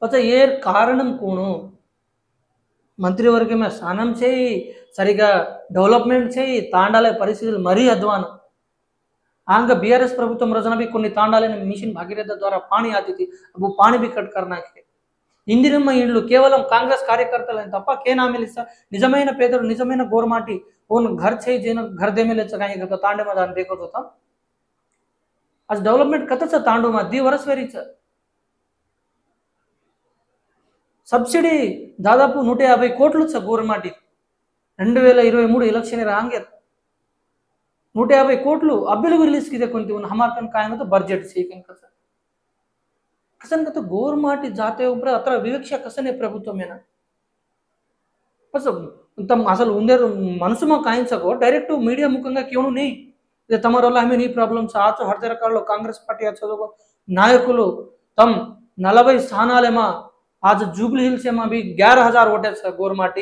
पता ये कारणं कोणो మంత్రివర్గమే స్నానం చేయి సరిగా డెవలప్మెంట్ చేయి తాండాలే పరిస్థితులు మరీ అధ్వానం आंग बीआरएस प्रभुत्व रोजना भी కొన్ని తాండాలని మిషన్ భాగీరథ ద్వారా పానీ ఆती थी अब वो पानी भी कट करना है ఇందిరమ్మ ఇళ్ళు కేవలం కాంగ్రెస్ కార్యకర్తలని తప్ప కేనా మిలిస్తా నిజమైన పేదలు నిజమైన గోర్మాటి ఓన్ घर छे जेन घर दे मिले चगाई गत तांडे मध्ये देखत होता आज डेव्हलपमेंट कतच तांडू मा दी वर्ष वेरीच సబ్సిడీ దాదాపు 150 కోట్లు గవర్నమెంట్ 2023 ఎలక్షన్ రాంగే 150 కోట్లు అబ్బెలుగు రిలీజ్ కిదే కొంటి ఉన్న హమార్కన్ కాయనతో బడ్జెట్ సీకింగ్ कसन का तो गवर्नमेंट जाते ऊपर अत्र विवक्षा कसने ప్రభుత్వమేనా बस तम असल उंदे మనసుమ కాయించకో డైరెక్ట్ మీడియా ముఖంగా క్యోను నీ ఇది తమర వల్ల హమే నీ ప్రాబ్లమ్స్ ఆచో హర్ రకాల కాంగ్రెస్ పార్టీ అచ్చదో నాయకులు తమ్ 40 స్థానాలేమా आज जुबली हिल्स में भी 11,000 वोटे गवर्नमेंट